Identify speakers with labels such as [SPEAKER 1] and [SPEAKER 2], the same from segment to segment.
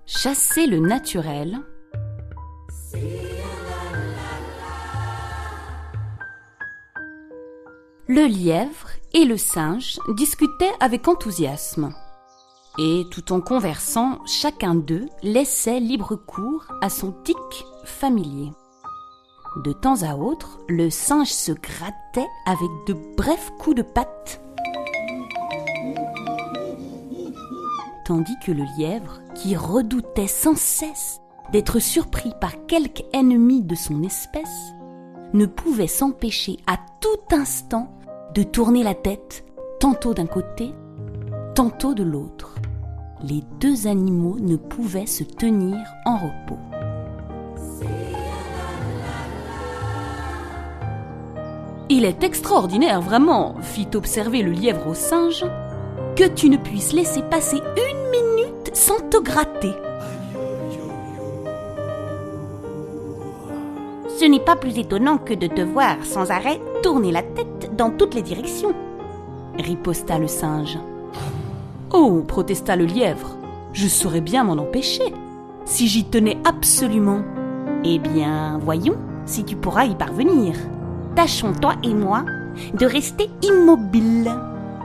[SPEAKER 1] Chasser le naturel. Le lièvre et le singe discutaient avec enthousiasme. Et tout en conversant, chacun d'eux laissait libre cours à son tic familier. De temps à autre, le singe se grattait avec de brefs coups de patte, tandis que le lièvre, qui redoutait sans cesse d'être surpris par quelque ennemi de son espèce, ne pouvait s'empêcher à tout instant de tourner la tête, tantôt d'un côté, tantôt de l'autre. Les deux animaux ne pouvaient se tenir en repos. « Il est extraordinaire, vraiment, fit observer le lièvre au singe, que tu ne puisses laisser passer une minute sans te gratter. »
[SPEAKER 2] Ce n'est pas plus étonnant que de te voir sans arrêt tourner la tête dans toutes les directions,
[SPEAKER 1] riposta le singe. Oh, protesta le lièvre, je saurais bien m'en empêcher, si j'y tenais absolument.
[SPEAKER 2] Eh bien, voyons si tu pourras y parvenir. Tâchons, toi et moi, de rester immobiles.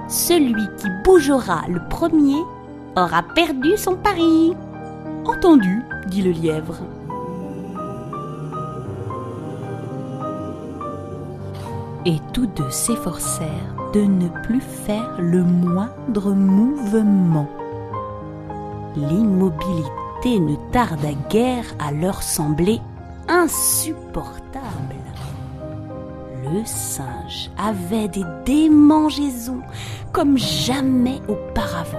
[SPEAKER 2] Celui qui bougera le premier aura perdu son pari.
[SPEAKER 1] Entendu, dit le lièvre. Et tous deux s'efforcèrent de ne plus faire le moindre mouvement. L'immobilité ne tarda guère à leur sembler insupportable. Le singe avait des démangeaisons comme jamais auparavant.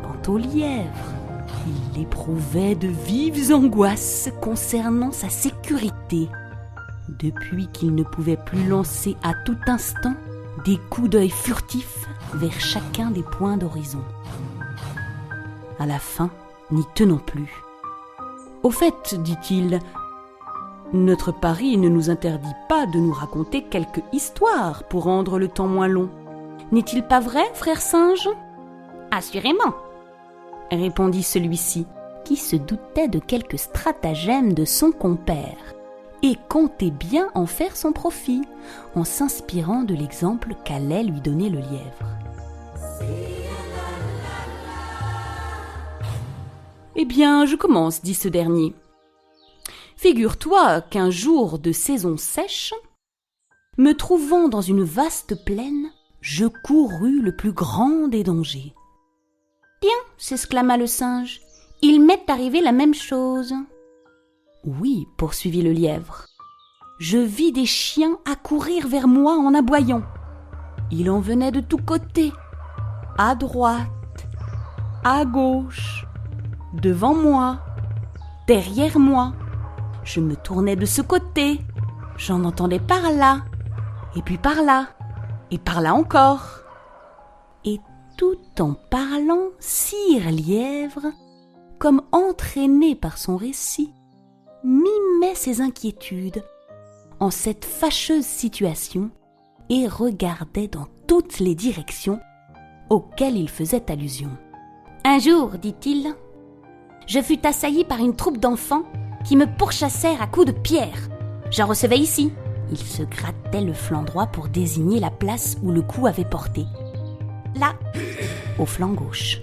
[SPEAKER 1] Quant au lièvre, il éprouvait de vives angoisses concernant sa sécurité, depuis qu'il ne pouvait plus lancer à tout instant des coups d'œil furtifs vers chacun des points d'horizon. À la fin, n'y tenant plus. « Au fait, dit-il, notre pari ne nous interdit pas de nous raconter quelque histoire pour rendre le temps moins long. N'est-il pas vrai, frère singe ?»«
[SPEAKER 2] Assurément, »
[SPEAKER 1] répondit celui-ci, qui se doutait de quelque stratagème de son compère et comptait bien en faire son profit, en s'inspirant de l'exemple qu'allait lui donner le lièvre. « Eh bien, je commence, dit ce dernier. Figure-toi qu'un jour de saison sèche, me trouvant dans une vaste plaine, je courus le plus grand des dangers. «
[SPEAKER 2] Tiens, s'exclama le singe, il m'est arrivé la même chose. »
[SPEAKER 1] Oui, poursuivit le lièvre. Je vis des chiens accourir vers moi en aboyant. Il en venait de tous côtés, à droite, à gauche, devant moi, derrière moi. Je me tournais de ce côté, j'en entendais par là, et puis par là, et par là encore. Et tout en parlant, Sire Lièvre, comme entraîné par son récit, mimait ses inquiétudes en cette fâcheuse situation et regardait dans toutes les directions auxquelles il faisait allusion.
[SPEAKER 2] « Un jour, dit-il, je fus assailli par une troupe d'enfants qui me pourchassèrent à coups de pierre. J'en recevais ici. » Il se grattait le flanc droit pour désigner la place où le coup avait porté. « Là, au flanc gauche.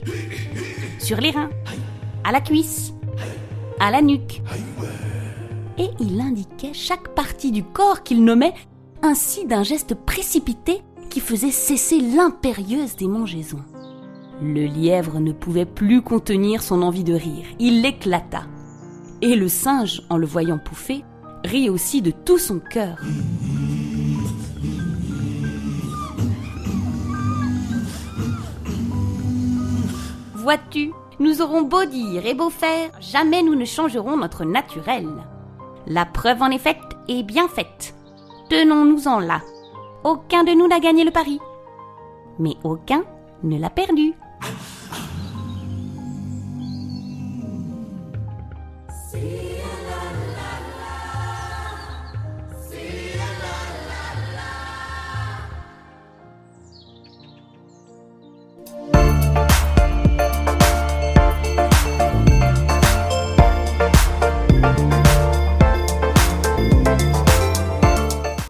[SPEAKER 2] Sur les reins, à la cuisse, à la nuque. » Et il indiquait chaque partie du corps qu'il nommait ainsi d'un geste précipité qui faisait cesser l'impérieuse démangeaison. Le lièvre ne pouvait plus contenir son envie de rire. Il éclata. Et le singe, en le voyant pouffer, rit aussi de tout son cœur. « Vois-tu, nous aurons beau dire et beau faire, jamais nous ne changerons notre naturel. La preuve en est faite et bien faite. Tenons-nous-en là. Aucun de nous n'a gagné le pari, mais aucun ne l'a perdu. »